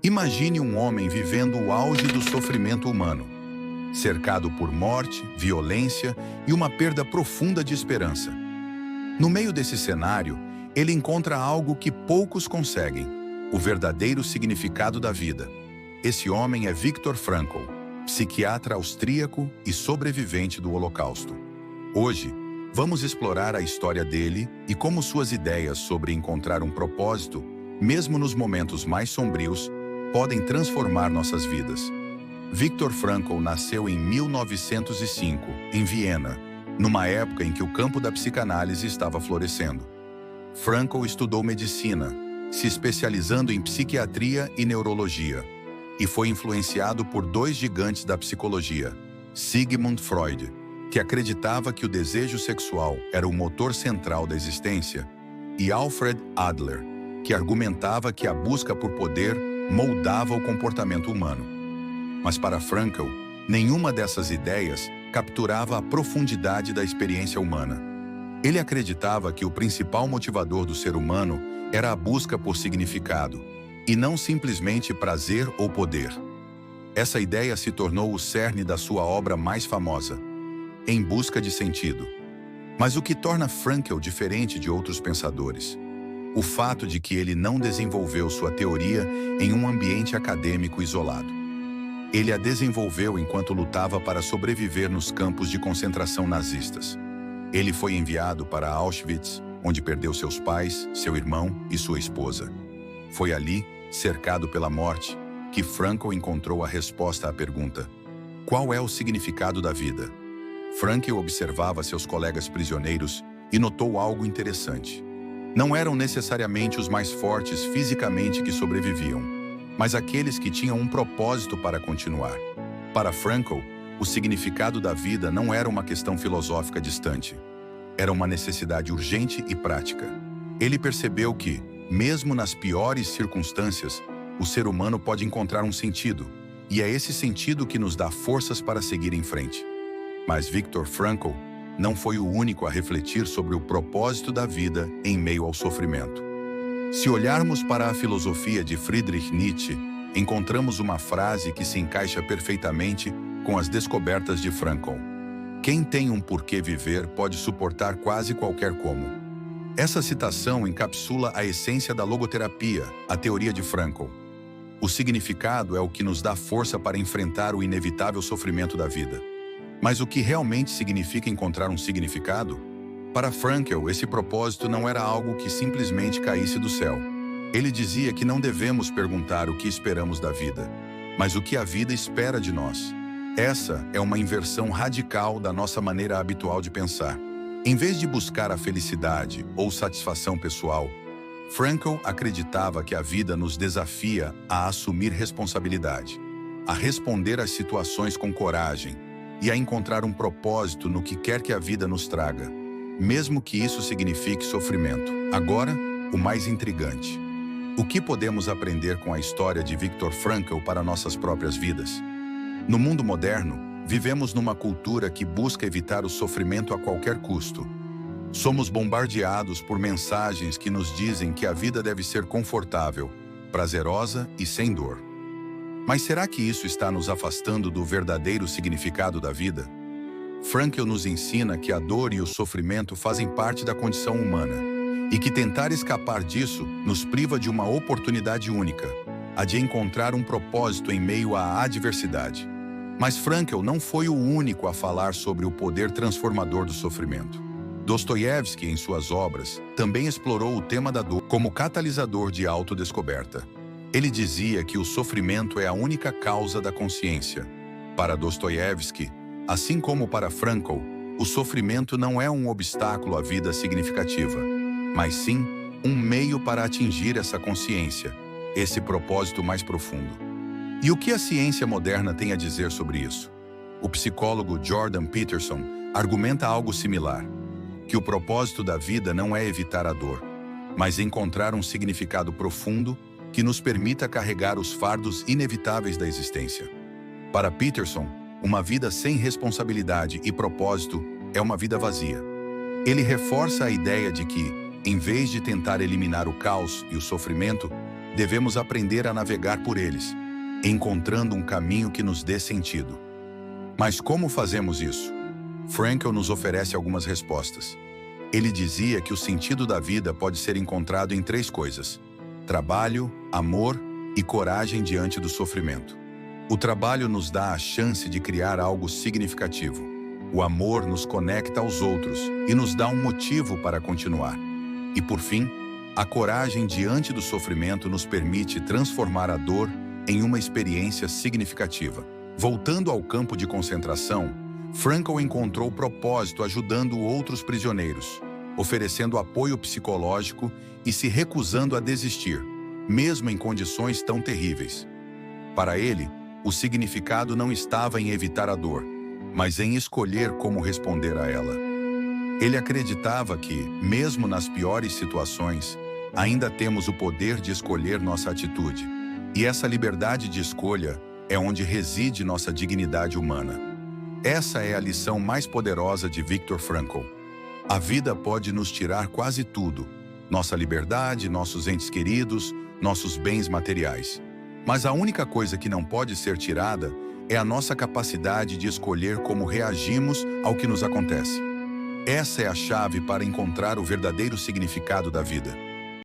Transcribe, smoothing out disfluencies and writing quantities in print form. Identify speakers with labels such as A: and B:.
A: Imagine um homem vivendo o auge do sofrimento humano, cercado por morte, violência e uma perda profunda de esperança. No meio desse cenário, ele encontra algo que poucos conseguem: o verdadeiro significado da vida. Esse homem é Viktor Frankl, psiquiatra austríaco e sobrevivente do Holocausto. Hoje, vamos explorar a história dele e como suas ideias sobre encontrar um propósito, mesmo nos momentos mais sombrios, podem transformar nossas vidas. Viktor Frankl nasceu em 1905, em Viena, numa época em que o campo da psicanálise estava florescendo. Frankl estudou medicina, se especializando em psiquiatria e neurologia, e foi influenciado por dois gigantes da psicologia, Sigmund Freud, que acreditava que o desejo sexual era o motor central da existência, e Alfred Adler, que argumentava que a busca por poder moldava o comportamento humano. Mas para Frankl, nenhuma dessas ideias capturava a profundidade da experiência humana. Ele acreditava que o principal motivador do ser humano era a busca por significado, e não simplesmente prazer ou poder. Essa ideia se tornou o cerne da sua obra mais famosa, Em Busca de Sentido. Mas o que torna Frankl diferente de outros pensadores? O fato de que ele não desenvolveu sua teoria em um ambiente acadêmico isolado. Ele a desenvolveu enquanto lutava para sobreviver nos campos de concentração nazistas. Ele foi enviado para Auschwitz, onde perdeu seus pais, seu irmão e sua esposa. Foi ali, cercado pela morte, que Frankl encontrou a resposta à pergunta: qual é o significado da vida? Frankl observava seus colegas prisioneiros e notou algo interessante. Não eram necessariamente os mais fortes fisicamente que sobreviviam, mas aqueles que tinham um propósito para continuar. Para Frankl, o significado da vida não era uma questão filosófica distante. Era uma necessidade urgente e prática. Ele percebeu que, mesmo nas piores circunstâncias, o ser humano pode encontrar um sentido, e é esse sentido que nos dá forças para seguir em frente. Mas Viktor Frankl não foi o único a refletir sobre o propósito da vida em meio ao sofrimento. Se olharmos para a filosofia de Friedrich Nietzsche, encontramos uma frase que se encaixa perfeitamente com as descobertas de Frankl. Quem tem um porquê viver pode suportar quase qualquer como. Essa citação encapsula a essência da logoterapia, a teoria de Frankl. O significado é o que nos dá força para enfrentar o inevitável sofrimento da vida. Mas o que realmente significa encontrar um significado? Para Frankl, esse propósito não era algo que simplesmente caísse do céu. Ele dizia que não devemos perguntar o que esperamos da vida, mas o que a vida espera de nós. Essa é uma inversão radical da nossa maneira habitual de pensar. Em vez de buscar a felicidade ou satisfação pessoal, Frankl acreditava que a vida nos desafia a assumir responsabilidade, a responder às situações com coragem e a encontrar um propósito no que quer que a vida nos traga, mesmo que isso signifique sofrimento. Agora, o mais intrigante. O que podemos aprender com a história de Viktor Frankl para nossas próprias vidas? No mundo moderno, vivemos numa cultura que busca evitar o sofrimento a qualquer custo. Somos bombardeados por mensagens que nos dizem que a vida deve ser confortável, prazerosa e sem dor. Mas será que isso está nos afastando do verdadeiro significado da vida? Frankl nos ensina que a dor e o sofrimento fazem parte da condição humana, e que tentar escapar disso nos priva de uma oportunidade única, a de encontrar um propósito em meio à adversidade. Mas Frankl não foi o único a falar sobre o poder transformador do sofrimento. Dostoiévski, em suas obras, também explorou o tema da dor como catalisador de autodescoberta. Ele dizia que o sofrimento é a única causa da consciência. Para Dostoiévski, assim como para Frankl, o sofrimento não é um obstáculo à vida significativa, mas sim um meio para atingir essa consciência, esse propósito mais profundo. E o que a ciência moderna tem a dizer sobre isso? O psicólogo Jordan Peterson argumenta algo similar, que o propósito da vida não é evitar a dor, mas encontrar um significado profundo que nos permita carregar os fardos inevitáveis da existência. Para Peterson, uma vida sem responsabilidade e propósito é uma vida vazia. Ele reforça a ideia de que, em vez de tentar eliminar o caos e o sofrimento, devemos aprender a navegar por eles, encontrando um caminho que nos dê sentido. Mas como fazemos isso? Frankl nos oferece algumas respostas. Ele dizia que o sentido da vida pode ser encontrado em 3 coisas: trabalho, amor e coragem diante do sofrimento. O trabalho nos dá a chance de criar algo significativo. O amor nos conecta aos outros e nos dá um motivo para continuar. E por fim, a coragem diante do sofrimento nos permite transformar a dor em uma experiência significativa. Voltando ao campo de concentração, Frankl encontrou propósito ajudando outros prisioneiros, oferecendo apoio psicológico e se recusando a desistir, mesmo em condições tão terríveis. Para ele, o significado não estava em evitar a dor, mas em escolher como responder a ela. Ele acreditava que, mesmo nas piores situações, ainda temos o poder de escolher nossa atitude. E essa liberdade de escolha é onde reside nossa dignidade humana. Essa é a lição mais poderosa de Viktor Frankl. A vida pode nos tirar quase tudo: nossa liberdade, nossos entes queridos, nossos bens materiais. Mas a única coisa que não pode ser tirada é a nossa capacidade de escolher como reagimos ao que nos acontece. Essa é a chave para encontrar o verdadeiro significado da vida.